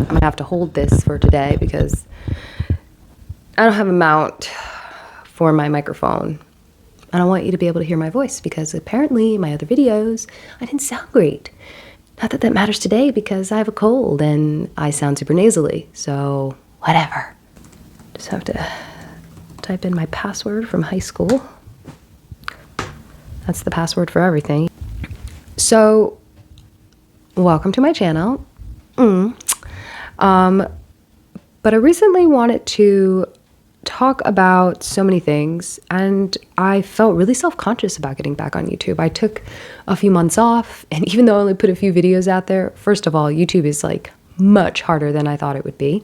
I'm gonna have to hold this for today because I don't have a mount for my microphone. I don't want you to be able to hear my voice because apparently in my other videos, I didn't sound great. Not that that matters today because I have a cold and I sound super nasally, so whatever. Just have to type in my password from high school. That's the password for everything. So, welcome to my channel. But I recently wanted to talk about so many things, and I felt really self-conscious about getting back on YouTube. I took a few months off, and even though I only put a few videos out there, first of all, YouTube is like much harder than I thought it would be.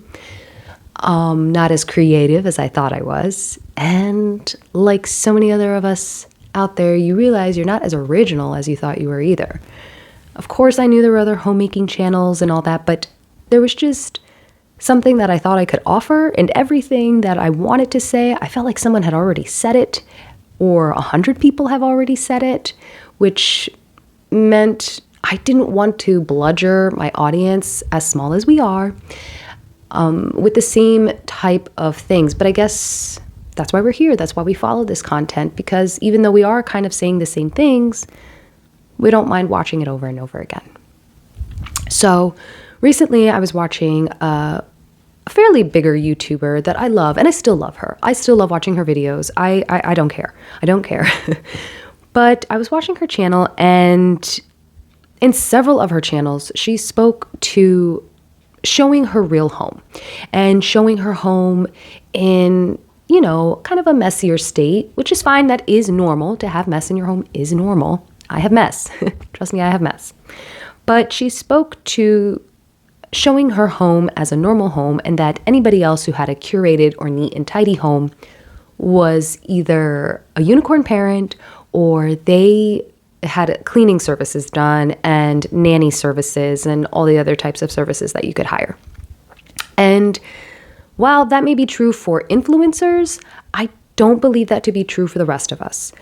Not as creative as I thought I was. And like so many other of us out there, you realize you're not as original as you thought you were either. Of course, I knew there were other homemaking channels and all that, but there was just something that I thought I could offer, and everything that I wanted to say, I felt like someone had already said it, or 100 people have already said it, which meant I didn't want to bludger my audience, as small as we are, with the same type of things. But I guess that's why we're here. That's why we follow this content, because even though we are kind of saying the same things, we don't mind watching it over and over again. So recently I was watching a fairly bigger YouTuber that I love, and I still love her. I still love watching her videos. I don't care. I don't care. But I was watching her channel, and in several of her channels, she spoke to showing her real home and showing her home in, you know, kind of a messier state, which is fine. That is normal. To have mess in your home is normal. I have mess. Trust me, I have mess. But she spoke to showing her home as a normal home, and that anybody else who had a curated or neat and tidy home was either a unicorn parent or they had cleaning services done and nanny services and all the other types of services that you could hire. And while that may be true for influencers, I don't believe that to be true for the rest of us.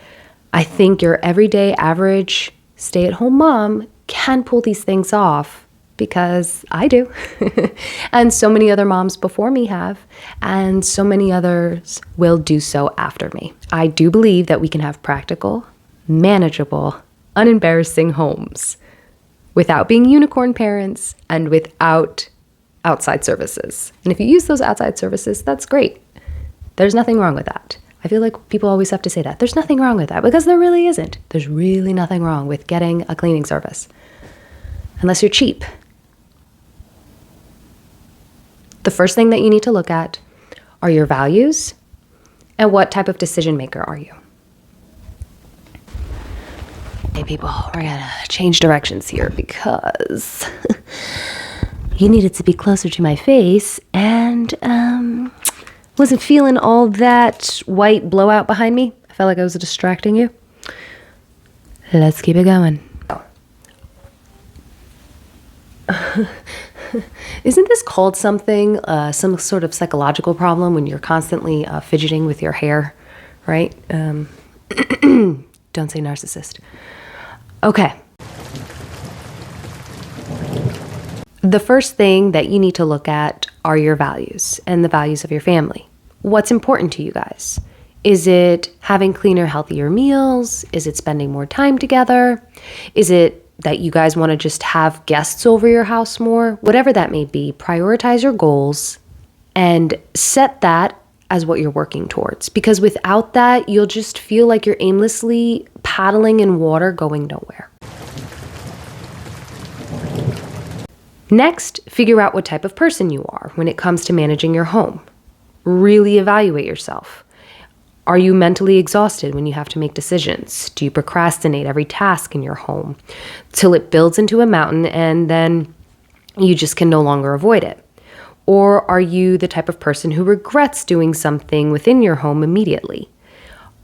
I think your everyday average stay-at-home mom can pull these things off, because I do. And so many other moms before me have, and so many others will do so after me. I do believe that we can have practical, manageable, unembarrassing homes without being unicorn parents and without outside services. And if you use those outside services, that's great. There's nothing wrong with that. I feel like people always have to say that. There's nothing wrong with that, because there really isn't. There's really nothing wrong with getting a cleaning service, unless you're cheap. The first thing that you need to look at are your values and what type of decision maker are you. Hey people, we're gonna change directions here because you needed to be closer to my face, and wasn't feeling all that white blowout behind me. I felt like I was distracting you. Let's keep it going. Isn't this called something, some sort of psychological problem when you're constantly fidgeting with your hair, right? Don't say narcissist. Okay. The first thing that you need to look at are your values and the values of your family. What's important to you guys? Is it having cleaner, healthier meals? Is it spending more time together? Is it that you guys want to just have guests over your house more? Whatever that may be, prioritize your goals and set that as what you're working towards. Because without that, you'll just feel like you're aimlessly paddling in water going nowhere. Next, figure out what type of person you are when it comes to managing your home. Really evaluate yourself. Are you mentally exhausted when you have to make decisions? Do you procrastinate every task in your home till it builds into a mountain and then you just can no longer avoid it? Or are you the type of person who regrets doing something within your home immediately?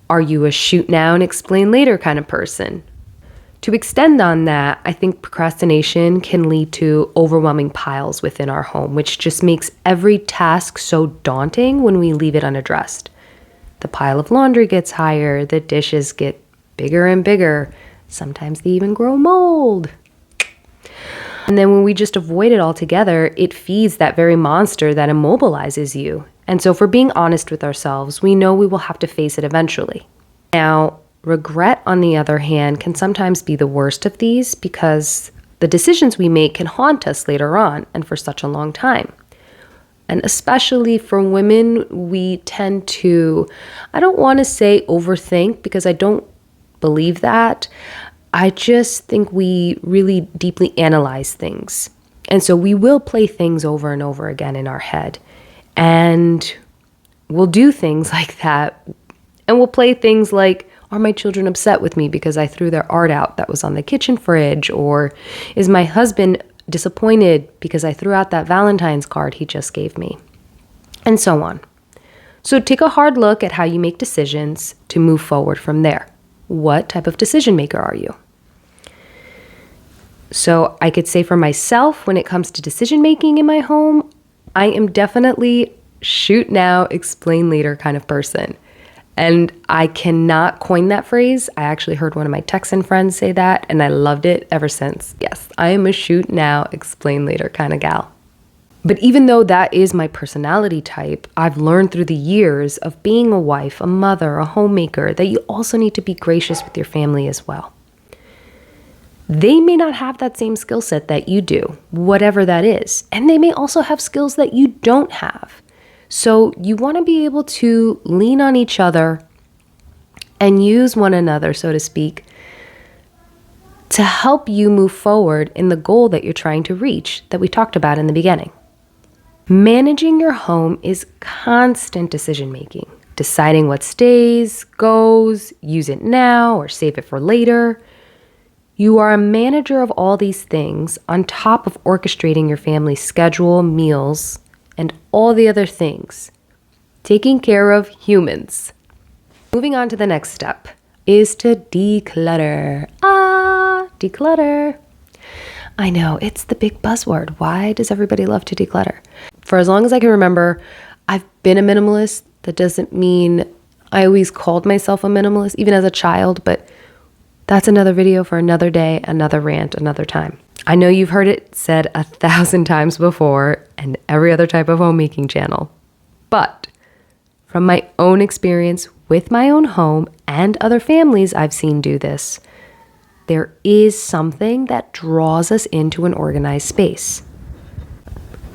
Are you a shoot now and explain later kind of person? To extend on that, I think procrastination can lead to overwhelming piles within our home, which just makes every task so daunting when we leave it unaddressed. The pile of laundry gets higher, the dishes get bigger and bigger. Sometimes they even grow mold. And then when we just avoid it altogether, it feeds that very monster that immobilizes you. And so if we're being honest with ourselves, we know we will have to face it eventually. Now, regret, on the other hand, can sometimes be the worst of these because the decisions we make can haunt us later on and for such a long time. And especially for women, we tend to, I don't want to say overthink because I don't believe that. I just think we really deeply analyze things. And so we will play things over and over again in our head. And we'll do things like that. And we'll play things like, are my children upset with me because I threw their art out that was on the kitchen fridge? Or is my husband disappointed because I threw out that Valentine's card he just gave me? And so on. So take a hard look at how you make decisions to move forward from there. What type of decision maker are you? So I could say for myself, when it comes to decision making in my home, I am definitely shoot now, explain later kind of person. And I cannot coin that phrase. I actually heard one of my Texan friends say that, and I loved it ever since. Yes, I am a shoot now, explain later kind of gal. But even though that is my personality type, I've learned through the years of being a wife, a mother, a homemaker, that you also need to be gracious with your family as well. They may not have that same skill set that you do, whatever that is. And they may also have skills that you don't have. So you want to be able to lean on each other and use one another, so to speak, to help you move forward in the goal that you're trying to reach that we talked about in the beginning. Managing your home is constant decision making, deciding what stays, goes, use it now, or save it for later. You are a manager of all these things on top of orchestrating your family's schedule, meals, and all the other things. Taking care of humans. Moving on to the next step is to declutter. Declutter. I know, it's the big buzzword. Why does everybody love to declutter? For as long as I can remember, I've been a minimalist. That doesn't mean I always called myself a minimalist, even as a child, but that's another video for another day, another rant, another time. I know you've heard it said 1,000 times before and every other type of homemaking channel. But from my own experience with my own home and other families I've seen do this, there is something that draws us into an organized space.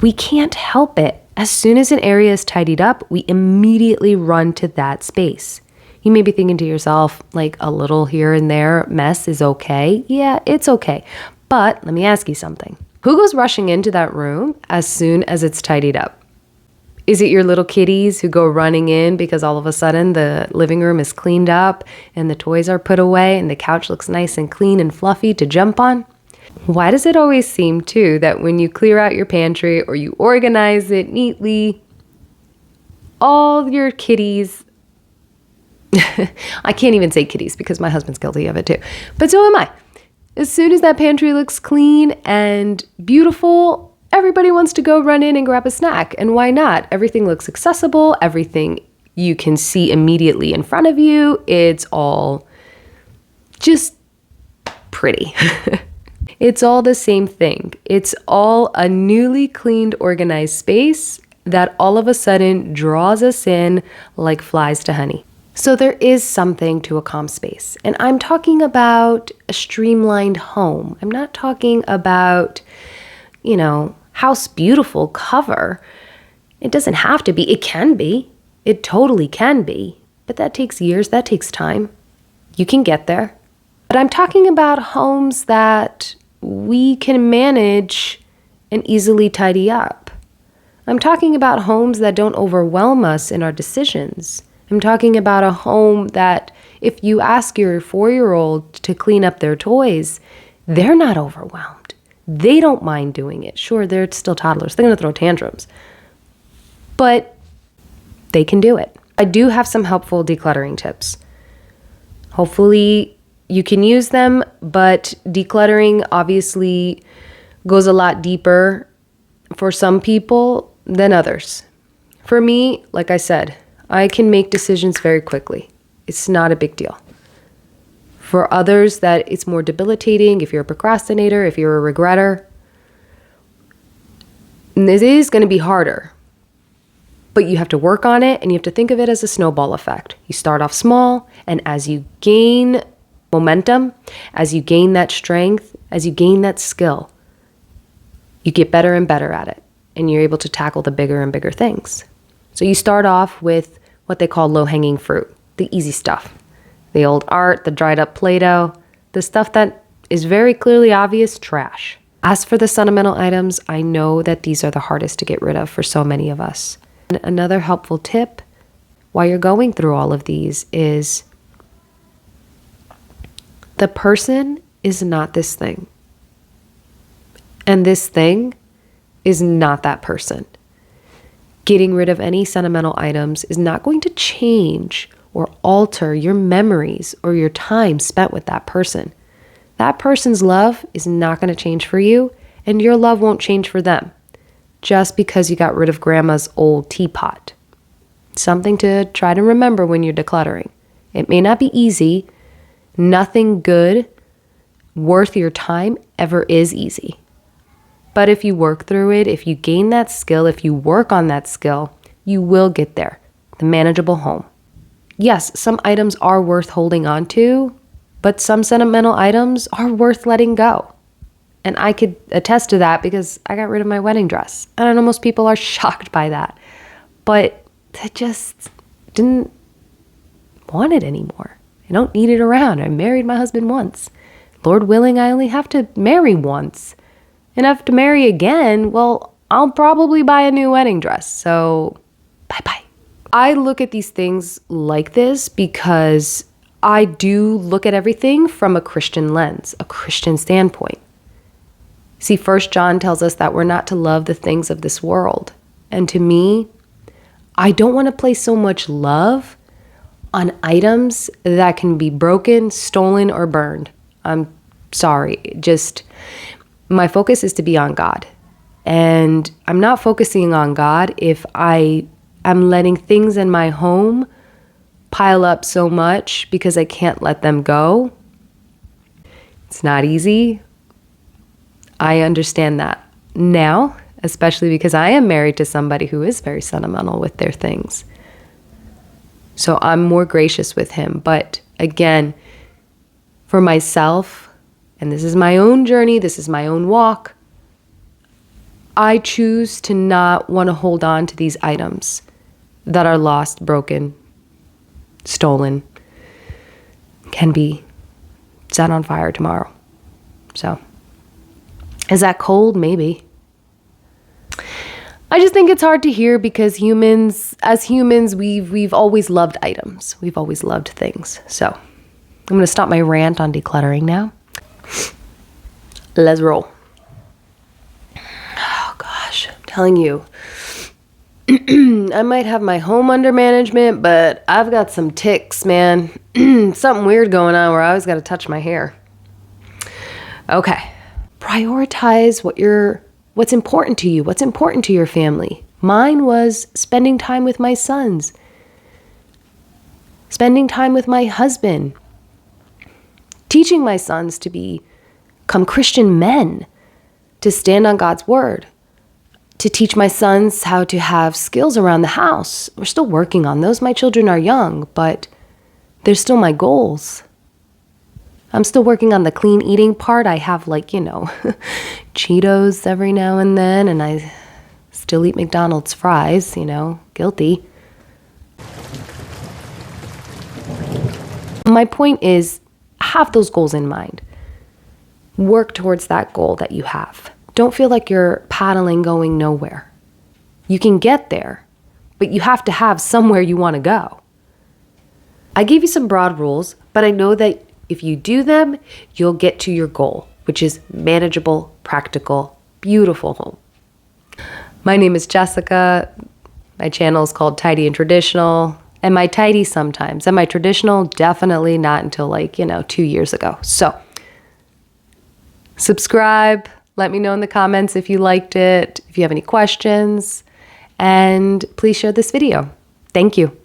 We can't help it. As soon as an area is tidied up, we immediately run to that space. You may be thinking to yourself, like, a little here and there mess is okay. Yeah, it's okay. But let me ask you something. Who goes rushing into that room as soon as it's tidied up? Is it your little kitties who go running in because all of a sudden the living room is cleaned up and the toys are put away and the couch looks nice and clean and fluffy to jump on? Why does it always seem, too, that when you clear out your pantry or you organize it neatly, all your kitties, I can't even say kitties because my husband's guilty of it too, but so am I. As soon as that pantry looks clean and beautiful, everybody wants to go run in and grab a snack. And why not? Everything looks accessible. Everything you can see immediately in front of you. It's all just pretty. It's all the same thing. It's all a newly cleaned, organized space that all of a sudden draws us in like flies to honey. So there is something to a calm space. And I'm talking about a streamlined home. I'm not talking about, house beautiful cover. It doesn't have to be. It can be. It totally can be. But that takes years. That takes time. You can get there. But I'm talking about homes that we can manage and easily tidy up. I'm talking about homes that don't overwhelm us in our decisions. I'm talking about a home that if you ask your 4-year-old to clean up their toys, they're not overwhelmed. They don't mind doing it. Sure, they're still toddlers. They're going to throw tantrums. But they can do it. I do have some helpful decluttering tips. Hopefully you can use them, but decluttering obviously goes a lot deeper for some people than others. For me, like I said, I can make decisions very quickly. It's not a big deal. For others, that it's more debilitating if you're a procrastinator, if you're a regretter. And this is going to be harder, but you have to work on it, and you have to think of it as a snowball effect. You start off small, and as you gain momentum, as you gain that strength, as you gain that skill, you get better and better at it, and you're able to tackle the bigger and bigger things. So you start off with what they call low-hanging fruit, the easy stuff, the old art, the dried up Play-Doh, the stuff that is very clearly obvious trash. As for the sentimental items, I know that these are the hardest to get rid of for so many of us. And another helpful tip while you're going through all of these is the person is not this thing. And this thing is not that person. Getting rid of any sentimental items is not going to change or alter your memories or your time spent with that person. That person's love is not going to change for you, and your love won't change for them just because you got rid of grandma's old teapot. Something to try to remember when you're decluttering. It may not be easy. Nothing good worth your time ever is easy. But if you work through it, if you gain that skill, if you work on that skill, you will get there. The manageable home. Yes, some items are worth holding on to, but some sentimental items are worth letting go. And I could attest to that because I got rid of my wedding dress. And I know most people are shocked by that. But I just didn't want it anymore. I don't need it around. I married my husband once. Lord willing, I only have to marry once. And if I have to marry again, well, I'll probably buy a new wedding dress. So, bye-bye. I look at these things like this because I do look at everything from a Christian lens, a Christian standpoint. See, 1 John tells us that we're not to love the things of this world. And to me, I don't want to place so much love on items that can be broken, stolen, or burned. I'm sorry. Just my focus is to be on God. And I'm not focusing on God if I am letting things in my home pile up so much because I can't let them go. It's not easy. I understand that now, especially because I am married to somebody who is very sentimental with their things. So I'm more gracious with him. But again, for myself, and this is my own journey, this is my own walk, I choose to not want to hold on to these items that are lost, broken, stolen, can be set on fire tomorrow. So, is that cold? Maybe. I just think it's hard to hear because as humans, we've always loved items. We've always loved things. So, I'm going to stop my rant on decluttering now. Let's roll. Oh gosh, I'm telling you. I might have my home under management, but I've got some tics, man. Something weird going on where I always got to touch my hair. Okay. Prioritize what's important to you, what's important to your family. Mine was spending time with my sons, spending time with my husband, teaching my sons to become Christian men, to stand on God's word, to teach my sons how to have skills around the house. We're still working on those. My children are young, but they're still my goals. I'm still working on the clean eating part. I have Cheetos every now and then, and I still eat McDonald's fries, guilty. My point is, have those goals in mind. Work towards that goal that you have. Don't feel like you're paddling going nowhere. You can get there, but you have to have somewhere you want to go. I gave you some broad rules, but I know that if you do them, you'll get to your goal, which is manageable, practical, beautiful home. My name is Jessica. My channel is called Tidy and Traditional. Am I tidy sometimes? Am I traditional? Definitely not until 2 years ago. So subscribe. Let me know in the comments if you liked it, if you have any questions, and please share this video. Thank you.